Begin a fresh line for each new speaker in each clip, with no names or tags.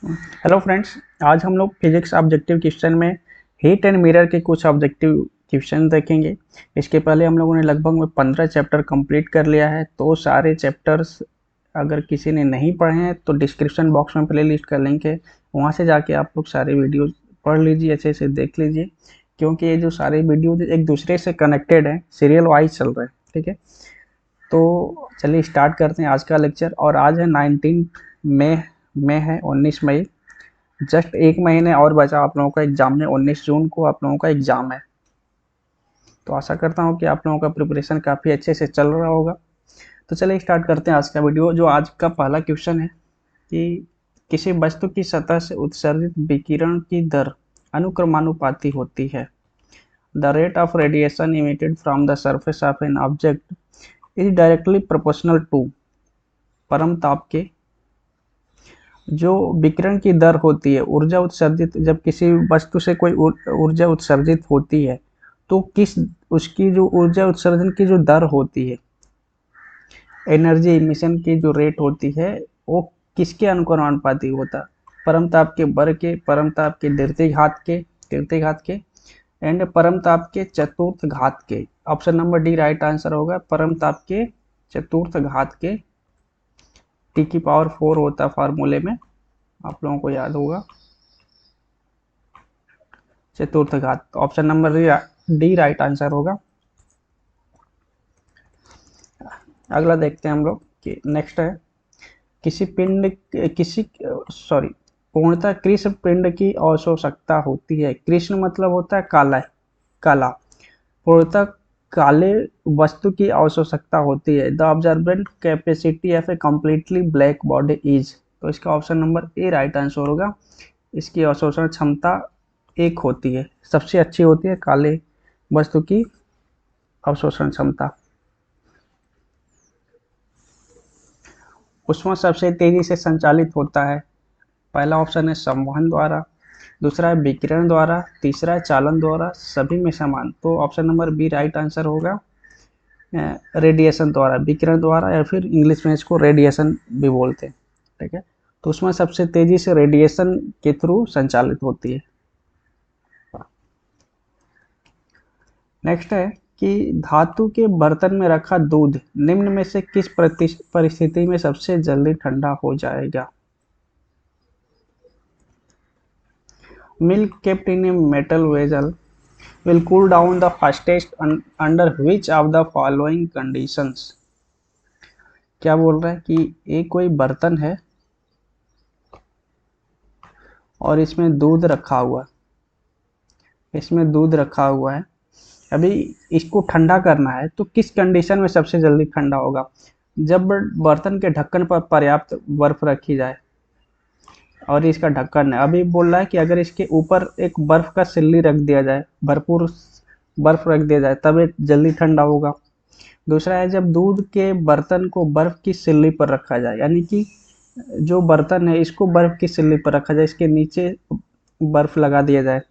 Hello friends, आज हम लोग फिजिक्स ऑब्जेक्टिव क्वेश्चन में हीट एंड मिरर के कुछ ऑब्जेक्टिव क्वेश्चन देखेंगे। इसके पहले हम लोगों ने लगभग में 15 चैप्टर कंप्लीट कर लिया है। तो सारे चैप्टर्स अगर किसी ने नहीं पढ़े हैं तो डिस्क्रिप्शन बॉक्स में प्लेलिस्ट का लिंक है, वहाँ से जाके आप लोग सारे वीडियो पढ़ लीजिए, अच्छे से देख लीजिए, क्योंकि ये जो सारे वीडियो एक दूसरे से कनेक्टेड हैं, सीरियल वाइज चल रहे हैं। ठीक है, तो चलिए स्टार्ट करते हैं आज का लेक्चर। और आज है 19 मई में है 19 मई। जस्ट एक महीने और बचा आप लोगों का एग्जाम में। 19 जून को आप लोगों का एग्जाम है, तो आशा करता हूँ कि आप लोगों का प्रिपरेशन काफ़ी अच्छे से चल रहा होगा। तो चलिए स्टार्ट करते हैं आज का वीडियो। जो आज का पहला क्वेश्चन है कि किसी वस्तु की सतह से उत्सर्जित विकिरण की दर अनुक्रमानुपाती होती है। The rate of radiation emitted from the surface of an object is directly proportional to परम ताप के। जो विकिरण की दर होती है, ऊर्जा उत्सर्जित, जब किसी वस्तु से कोई ऊर्जा उत्सर्जित होती है तो किस उसकी जो ऊर्जा उत्सर्जन की जो दर होती है, एनर्जी इमिशन की जो रेट होती है, वो किसके अनुक्रमानुपाती होता है? परम ताप के वर्ग के, परम ताप के तृतीय घात के एंड परम ताप के चतुर्थ घात के। Option number D right answer होगा। परम ताप के चतुर्थ घात के, टी की पावर 4 होता है फार्मूले में, आप लोगों को याद होगा, चतुर्थ घात। Option number D right answer होगा। अगला देखते हैं हम लोग कि नेक्स्ट है किसी पिंड किसी सॉरी पूर्णतः कृष्ण पिंड की आवश्यकता होती है। कृष्ण मतलब होता है काला, काला। पूर्णतः काले वस्तु की आवश्यकता होती है। The observant capacity of A completely black body is. तो इसका option number A right answer होगा। इसकी अवशोषण क्षमता एक होती है, सबसे अच्छी होती है काले वस्तु की अवशोषण क्षमता। ऊष्मा सबसे तेजी से संचालित होता है। पहला ऑप्शन है संवहन द्वारा, दूसरा है विकिरण द्वारा, तीसरा है चालन द्वारा, सभी में समान। तो option number B right answer होगा, रेडिएशन द्वारा, विकिरण द्वारा, या फिर इंग्लिश में इसको रेडिएशन भी बोलते हैं। ठीक है, तो उसमें सबसे तेजी से रेडिएशन के थ्रू संचालित होती है। नेक्स्ट है कि धातु के बर्तन में रखा दूध निम्न में से किस परिस्थिति में सबसे जल्दी ठंडा हो जाएगा? Milk kept in a metal vessel will cool down the fastest under which of the following conditions? क्या बोल रहा है कि एक कोई बर्तन है और इसमें दूध रखा हुआ, है। अभी इसको ठंडा करना है तो किस कंडीशन में सबसे जल्दी ठंडा होगा? जब बर्तन के ढक्कन पर पर्याप्त बर्फ रखी जाए, और इसका ढक्कन है, अभी बोल रहा है कि अगर इसके ऊपर एक बर्फ का सिल्ली रख दिया जाए, भरपूर बर्फ रख दिया जाए, तब ये जल्दी ठंडा होगा। दूसरा है जब दूध के बर्तन को बर्फ की सिल्ली पर रखा जाए, यानी कि जो बर्तन है इसको बर्फ की सिल्ली पर रखा जाए, इसके नीचे बर्फ लगा दिया जाए।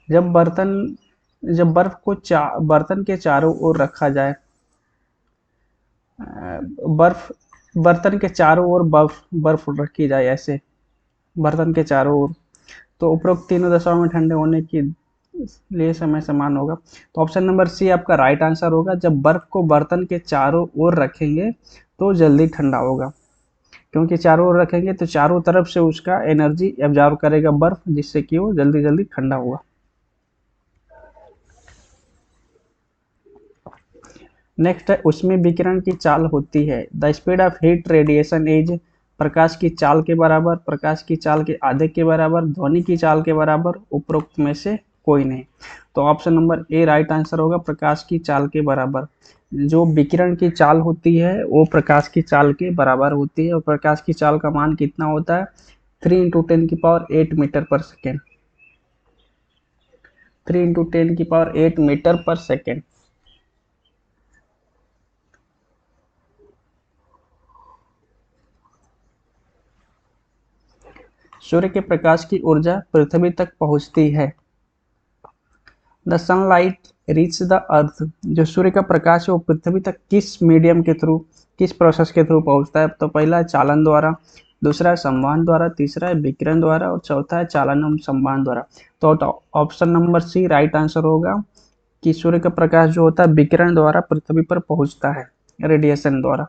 जब बर्फ को बर्तन के चारों ओर रखा जाए, बर्फ बर्तन के चारों ओर बर्फ रखी जाए, ऐसे बर्तन के चारों ओर, तो उपरोक्त तीनों दशाओं में ठंडे होने के लिए समय समान होगा। तो ऑप्शन नंबर सी आपका राइट आंसर होगा। जब बर्फ को बर्तन के चारों ओर रखेंगे तो जल्दी ठंडा होगा, क्योंकि चारों ओर रखेंगे तो चारों तरफ से उसका एनर्जी एब्जॉर्ब करेगा बर्फ, जिससे कि वो जल्दी जल्दी ठंडा होगा। नेक्स्ट है उसमें विकिरण की चाल होती है। The speed of heat radiation is. प्रकाश की चाल के बराबर, प्रकाश की चाल के आधे के बराबर, ध्वनि की चाल के बराबर, उपरोक्त में से कोई नहीं। तो option number A right answer होगा, प्रकाश की चाल के बराबर। जो विकिरण की चाल होती है वो प्रकाश की चाल के बराबर होती है, और प्रकाश की चाल का मान कितना होता है? 3 × 10⁸ मीटर पर सेकेंड। 3 × 10⁸ मीटर पर सेकेंड। सूर्य के प्रकाश की ऊर्जा पृथ्वी तक पहुंचती है। The sunlight reach the earth. जो सूर्य का प्रकाश है वो पृथ्वी तक किस मीडियम के थ्रू किस प्रोसेस के थ्रू पहुंचता है? तो पहला है चालन द्वारा, दूसरा है संवहन द्वारा, तीसरा है विकिरण द्वारा और चौथा है चालन एवं संवहन द्वारा। तो option number C right answer होगा कि सूर्य का प्रकाश जो होता है विकिरण द्वारा पृथ्वी पर पहुंचता है, रेडिएशन द्वारा।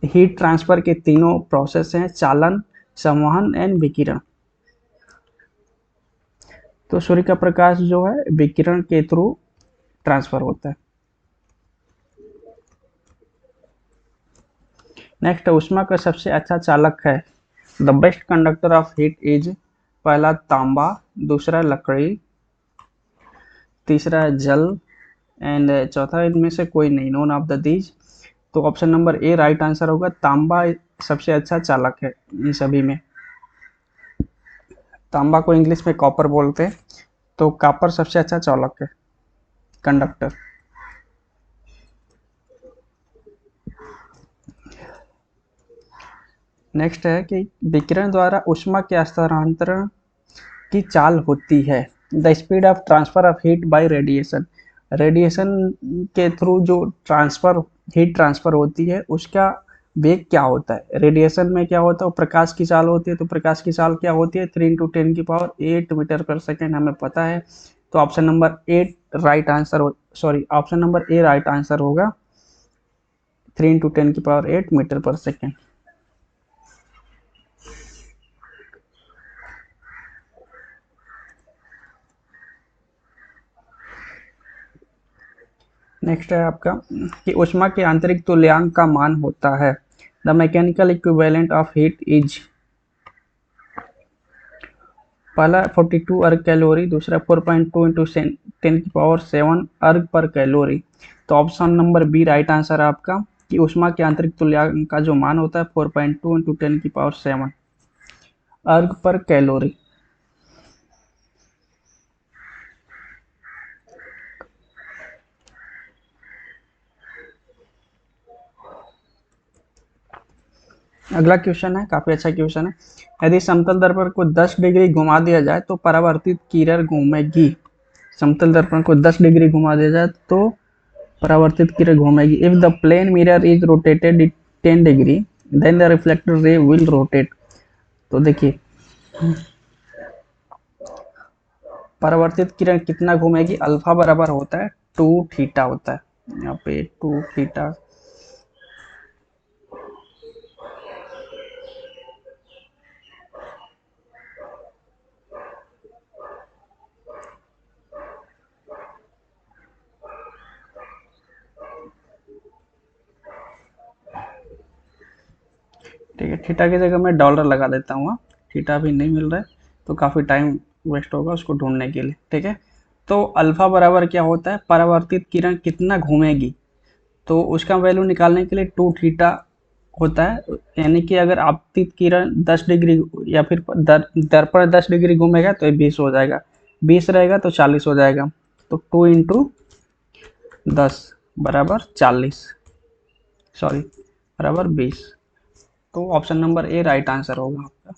हीट ट्रांसफर के तीनों प्रोसेस हैं, चालन, संवहन एंड विकिरण। तो सूर्य का प्रकाश जो है विकिरण के थ्रू ट्रांसफर होता है। नेक्स्ट, ऊष्मा का सबसे अच्छा चालक है। The best conductor of heat is, पहला तांबा, दूसरा लकड़ी, तीसरा जल एंड चौथा इनमें से कोई नहीं, नोन ऑफ द दीज। तो option number A right answer होगा, तांबा सबसे अच्छा चालक है इन सभी में। तांबा को इंग्लिश में कॉपर बोलते हैं, तो कॉपर सबसे अच्छा चालक है, कंडक्टर। नेक्स्ट है कि विकिरण द्वारा ऊष्मा के हस्तांतरण की चाल होती है। The speed of transfer of heat bye radiation, radiation के थ्रू जो हीट ट्रांसफर होती है उसका वेग क्या होता है? रेडिएशन में क्या होता है? प्रकाश की चाल होती है, तो प्रकाश की चाल क्या होती है? 3 × 10⁸ मीटर पर सेकेंड, हमें पता है। तो option number option number A right answer होगा, 3 × 10⁸ मीटर पर सेकेंड। नेक्स्ट है आपका कि ऊष्मा के आंतरिक तुल्यांक का मान होता है। The mechanical equivalent of heat is, पहला 42 अर्ग कैलोरी, दूसरा 4.2 × 10⁷ अर्ग पर कैलोरी। तो option number B right answer है आपका कि ऊष्मा के आंतरिक तुल्यांक का जो मान होता है 4.2 × 10⁷ अर्ग पर कैलोरी। अगला क्वेश्चन है, काफी अच्छा क्वेश्चन है। यदि समतल दर्पण को 10 डिग्री घुमा दिया जाए तो परावर्तित किरण घूमेगी। समतल दर्पण को 10 डिग्री घुमा दिया जाए तो परावर्तित किरण घूमेगी। If the plane mirror is rotated 10 degree then the reflected ray will rotate. तो देखिए परावर्तित किरण कितना घूमेगी? अल्फा बराबर होता है 2θ होता है, यहाँ पे 2θ। ठीक है, थीटा की जगह मैं डॉलर लगा देता हूँ। थीटा भी नहीं मिल रहा है तो काफ़ी टाइम वेस्ट होगा उसको ढूंढने के लिए। ठीक है, तो अल्फा बराबर क्या होता है? परावर्तित किरण कितना घूमेगी, तो उसका वैल्यू निकालने के लिए 2θ होता है। यानी कि अगर आपतित किरण 10 डिग्री या फिर दर्पण 10 डिग्री घूमेगा तो ये 20 हो जाएगा, 20 रहेगा तो 40 हो जाएगा। तो 2 × 10 बराबर 40, सॉरी बराबर 20। तो option number A right answer होगा आपका,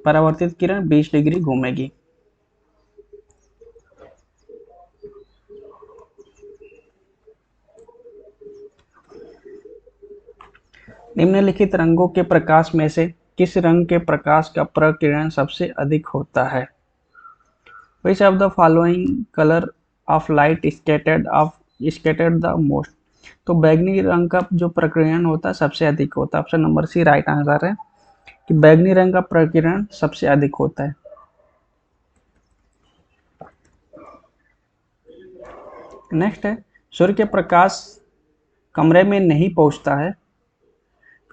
परावर्तित किरण 20 डिग्री घूमेगी। निम्नलिखित रंगों के प्रकाश में से किस रंग के प्रकाश का प्रकिरण सबसे अधिक होता है? Which of the following color of light scattered the most? तो बैगनी रंग का जो प्रकिरण होता है सबसे अधिक होता है। Option number C right answer है कि बैगनी रंग का प्रकिरण सबसे अधिक होता है। नेक्स्ट है, सूर्य के प्रकाश कमरे में नहीं पहुंचता है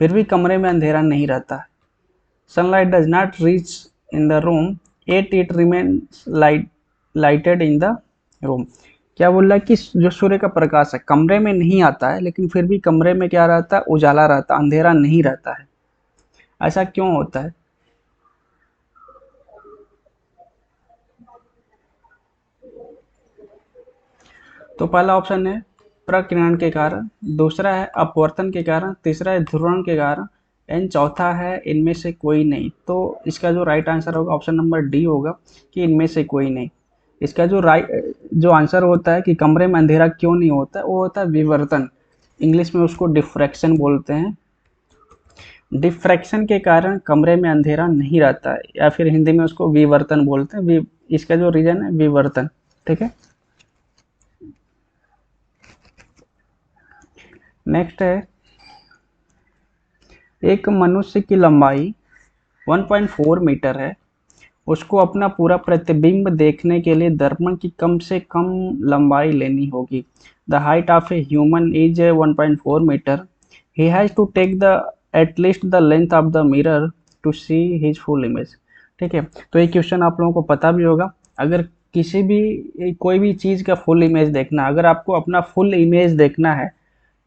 फिर भी कमरे में अंधेरा नहीं रहता है। Sunlight does not reach in the room yet it remains lighted in the room। क्या बोल रहा है कि जो सूर्य का प्रकाश है कमरे में नहीं आता है लेकिन फिर भी कमरे में क्या रहता है? उजाला रहता है, अंधेरा नहीं रहता है। ऐसा क्यों होता है? तो पहला ऑप्शन है प्रकिरण के कारण, दूसरा है अपवर्तन के कारण, तीसरा है ध्रुवण के कारण एंड चौथा है इनमें से कोई नहीं। तो इसका जो राइट आंसर होगा ऑप्शन नंबर डी होगा कि इनमें से कोई नहीं। इसका जो आंसर होता है कि कमरे में अंधेरा क्यों नहीं होता, वो होता है विवर्तन। इंग्लिश में उसको डिफ्रैक्शन बोलते हैं। डिफ्रैक्शन के कारण कमरे में अंधेरा नहीं रहता है, या फिर हिंदी में उसको विवर्तन बोलते हैं। इसका जो रीजन है विवर्तन। ठीक है, नेक्स्ट है, एक मनुष्य की लंबाई 1.4 मीटर है। उसको अपना पूरा प्रतिबिंब देखने के लिए दर्पण की कम से कम लंबाई लेनी होगी। The height of a human is 1.4 metre. He has to take the at least the length of the mirror to see his full image. ठीक है, तो ये क्वेश्चन आप लोगों को पता भी होगा। अगर किसी भी कोई भी चीज़ का फुल इमेज देखना, अगर आपको अपना फुल इमेज देखना है,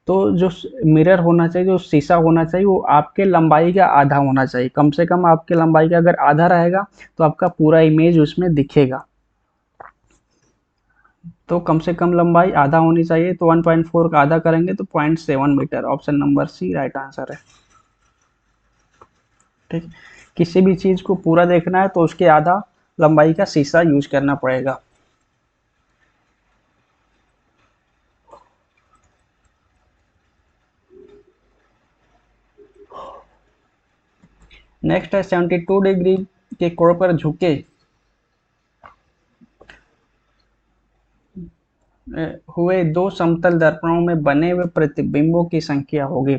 तो जो मिरर होना चाहिए, जो शीशा होना चाहिए, वो आपके लंबाई का आधा होना चाहिए। कम से कम आपके लंबाई का अगर आधा रहेगा तो आपका पूरा इमेज उसमें दिखेगा। तो कम से कम लंबाई आधा होनी चाहिए, तो 1.4 का आधा करेंगे तो 0.7 metre. Option number C right answer है। ठीक, किसी भी चीज़ को पूरा देखना है तो उसके आधा लंबाई का शीशा यूज करना पड़ेगा। नेक्स्ट है 72 डिग्री के कोण पर झुके हुए दो समतल दर्पणों में बने हुए प्रतिबिंबों की संख्या होगी।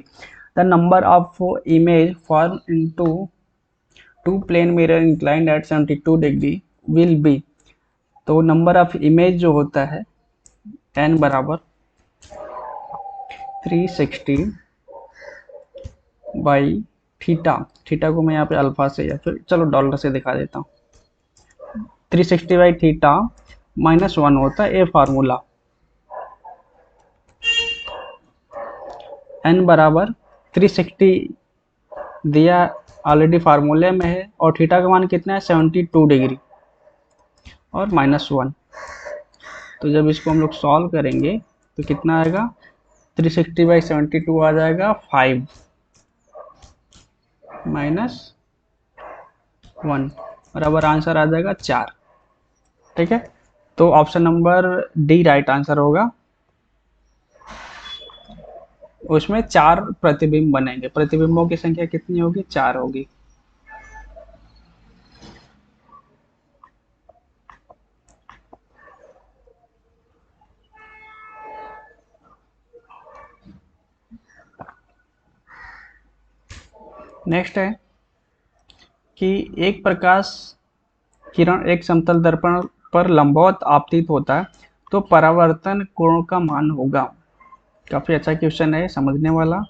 The number of image form into two plane mirror inclined at 72 degree will be. तो नंबर ऑफ इमेज जो होता है n बराबर 360 बाई थीटा। थीटा को मैं यहाँ पे अल्फा से या फिर चलो डॉलर से दिखा देता हूँ। 360 बाई थीटा -1 होता है, ए फार्मूला। n बराबर 360 दिया ऑलरेडी फार्मूले में है, और थीटा का मान कितना है 72 डिग्री और -1। तो जब इसको हम लोग सॉल्व करेंगे तो कितना आएगा, 360 बाई 72 आ जाएगा 5 -1 बराबर आंसर आ जाएगा 4। ठीक है, तो option number D right answer होगा। उसमें 4 प्रतिबिंब बनेंगे। प्रतिबिंबों की संख्या कितनी होगी, 4 होगी। नेक्स्ट है कि एक प्रकाश किरण एक समतल दर्पण पर लंबवत आपतित होता है तो परावर्तन कोण का मान होगा। काफी अच्छा क्वेश्चन है, समझने वाला।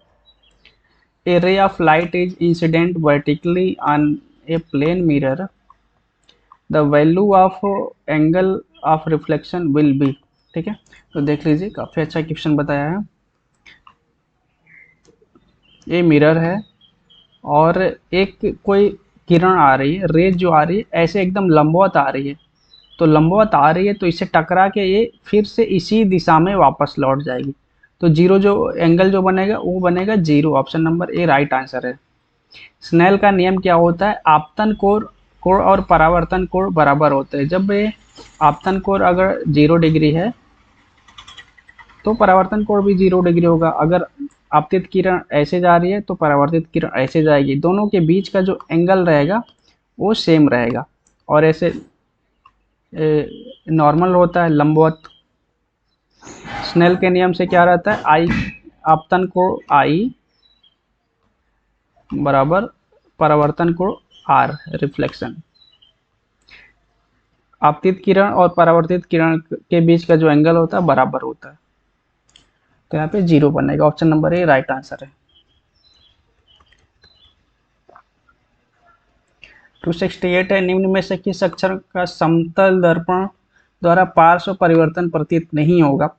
A ray of light is incident vertically on a plane mirror, the value of angle of reflection will be. ठीक है, तो देख लीजिए, काफी अच्छा क्वेश्चन बताया है। ये मिरर है और एक कोई किरण आ रही है, रेज जो आ रही है ऐसे एकदम लंबवत आ रही है। तो लंबवत आ रही है तो इससे टकरा के ये फिर से इसी दिशा में वापस लौट जाएगी। तो जीरो जो एंगल जो बनेगा वो बनेगा 0। Option number A right answer है। स्नेल का नियम क्या होता है, आपतन कोण और परावर्तन कोण बराबर होते हैं। जब ये आपतन कोण अगर 0 डिग्री है तो परावर्तन कोण भी 0 डिग्री होगा। अगर आपतित किरण ऐसे जा रही है तो परावर्तित किरण ऐसे जाएगी। दोनों के बीच का जो एंगल रहेगा वो सेम रहेगा, और ऐसे नॉर्मल होता है लंबवत। स्नेल के नियम से क्या रहता है, आई आपतन कोण आई बराबर परावर्तन कोण आर रिफ्लेक्शन। आपतित किरण और परावर्तित किरण के बीच का जो एंगल होता है बराबर होता है, तो यहाँ पे 0 बनेगा। Option number A right answer है। 268 है, निम्न में से किस अक्षर का समतल दर्पण द्वारा पार्श्व परिवर्तन प्रतीत नहीं होगा।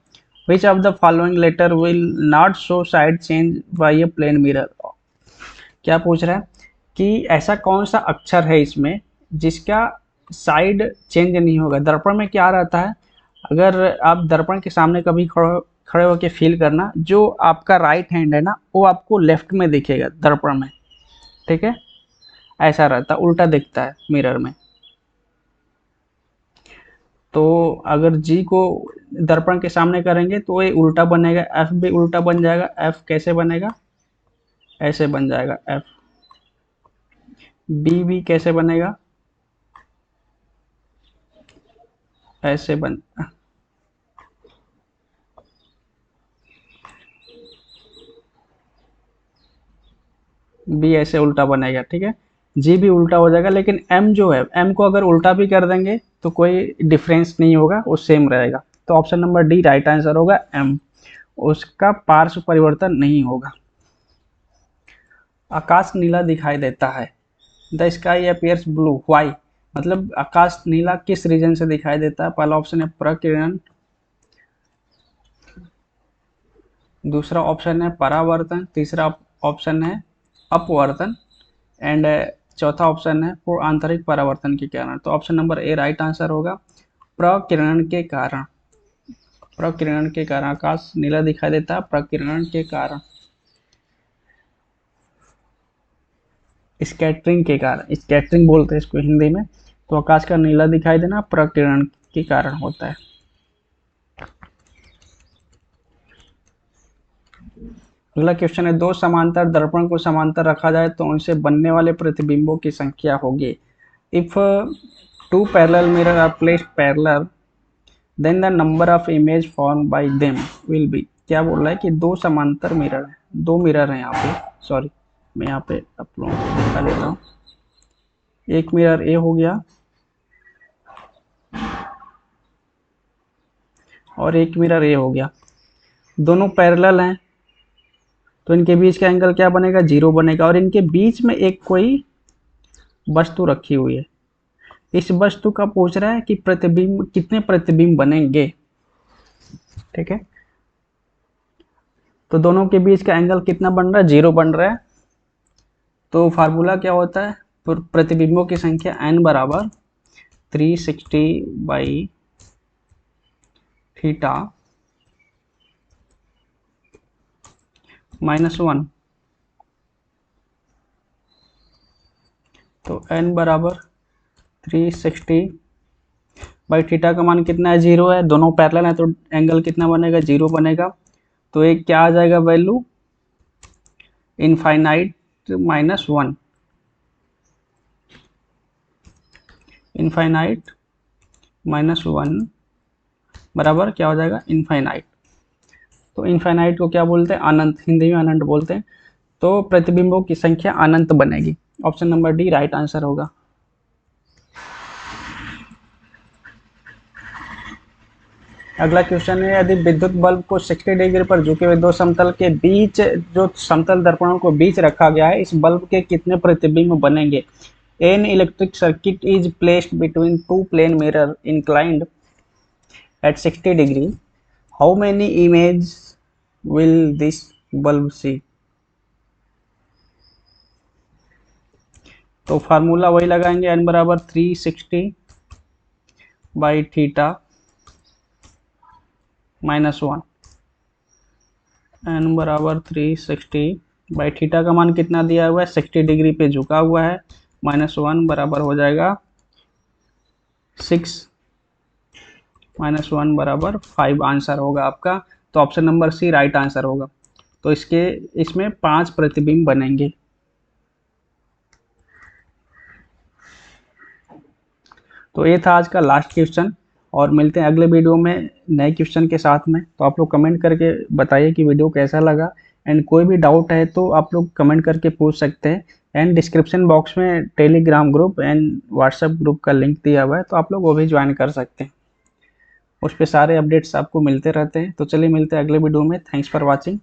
Which of the following letter will not show side change by a plane mirror. क्या पूछ रहा है कि ऐसा कौन सा अक्षर है इसमें जिसका साइड चेंज नहीं होगा। दर्पण में क्या रहता है, अगर आप दर्पण के सामने कभी खड़े होकर फील करना, जो आपका राइट हैंड है ना वो आपको लेफ्ट में दिखेगा दर्पण में। ठीक है, ऐसा रहता है, उल्टा दिखता है मिरर में। तो अगर जी को दर्पण के सामने करेंगे तो ये उल्टा बनेगा, एफ भी उल्टा बन जाएगा। एफ कैसे बनेगा, ऐसे बन जाएगा एफ। बी भी कैसे बनेगा, ऐसे बन, बी ऐसे उल्टा बनेगा, ठीक है। जी भी उल्टा हो जाएगा, लेकिन एम जो है, एम को अगर उल्टा भी कर देंगे तो कोई डिफरेंस नहीं होगा, वो सेम रहेगा। तो option number D right answer होगा, एम, उसका पार्श्व परिवर्तन नहीं होगा। आकाश नीला दिखाई देता है, the sky appears blue, why, मतलब आकाश नीला किस रीजन से दिखाई देता है। पहला ऑप्शन है प्रकिरण, दूसरा ऑप्शन है परावर्तन, तीसरा ऑप्शन है अपवर्तन, एंड चौथा ऑप्शन है वो आंतरिक परावर्तन के कारण। तो option number A right answer होगा, प्रकिरण के कारण। प्रकिरण के कारण आकाश नीला दिखाई देता है, प्रकिरण के कारण, स्कैटरिंग के कारण, स्कैटरिंग बोलते हैं इसको हिंदी में। तो आकाश का नीला दिखाई देना प्रकिरण के कारण होता है। अगला क्वेश्चन है, दो समांतर दर्पण को समांतर रखा जाए तो उनसे बनने वाले प्रतिबिंबों की संख्या होगी। If two parallel mirror are placed parallel then the number of image form by them will be. क्या बोल रहा है कि दो समांतर मिरर है, दो मिरर है यहाँ पे, सॉरी मैं यहाँ पे आप लोगों को दिखा देता हूँ। एक मिरर ए हो गया और एक मिरर ए हो गया, दोनों पैरेलल हैं, तो इनके बीच का एंगल क्या बनेगा, जीरो बनेगा। और इनके बीच में एक कोई वस्तु रखी हुई है, इस वस्तु का पूछ रहा है कि प्रतिबिंब, कितने प्रतिबिंब बनेंगे, ठीक है। तो दोनों के बीच का एंगल कितना बन रहा है, जीरो बन रहा है। तो फार्मूला क्या होता है, प्रतिबिंबों की संख्या n बराबर 360 बाई थीटा -1। तो n बराबर 360 बाई थीटा का मान कितना है, जीरो है, दोनों पैरेलल है, तो एंगल कितना बनेगा, जीरो बनेगा। तो एक क्या आ जाएगा वैल्यू, इनफाइनाइट -1, इनफाइनाइट -1 बराबर क्या हो जाएगा, इनफाइनाइट। तो इनफाइनाइट को क्या बोलते हैं, अनंत, हिंदी में अनंत बोलते हैं। तो प्रतिबिंबों की संख्या अनंत बनेगी। Option number D right answer होगा। अगला क्वेश्चन है, यदि विद्युत बल्ब को 60 डिग्री पर झुके हुए दो समतल के बीच, जो समतल दर्पणों को बीच रखा गया है, इस बल्ब के कितने प्रतिबिंब बनेंगे। An electric circuit is placed between two plane mirror inclined at 60 degree, how many image will this bulb see. तो फार्मूला वही लगाएंगे, एन बराबर 360 बाई थीटा -1, एन बराबर 360 बाई थीटा का मान कितना दिया हुआ है, 60 डिग्री पे झुका हुआ है, -1 बराबर हो जाएगा 6, -1 बराबर 5 आंसर होगा आपका। तो option number C right answer होगा। तो इसमें 5 प्रतिबिंब बनेंगे। तो ये था आज का लास्ट क्वेश्चन, और मिलते हैं अगले वीडियो में नए क्वेश्चन के साथ में। तो आप लोग कमेंट करके बताइए कि वीडियो कैसा लगा, एंड कोई भी डाउट है तो आप लोग कमेंट करके पूछ सकते हैं। एंड डिस्क्रिप्शन बॉक्स में Telegram group and WhatsApp group का लिंक दिया हुआ है, तो आप लोग वो भी ज्वाइन कर सकते हैं, उस पर सारे अपडेट्स आपको मिलते रहते हैं। तो चलिए मिलते हैं अगले वीडियो में। Thanks for watching.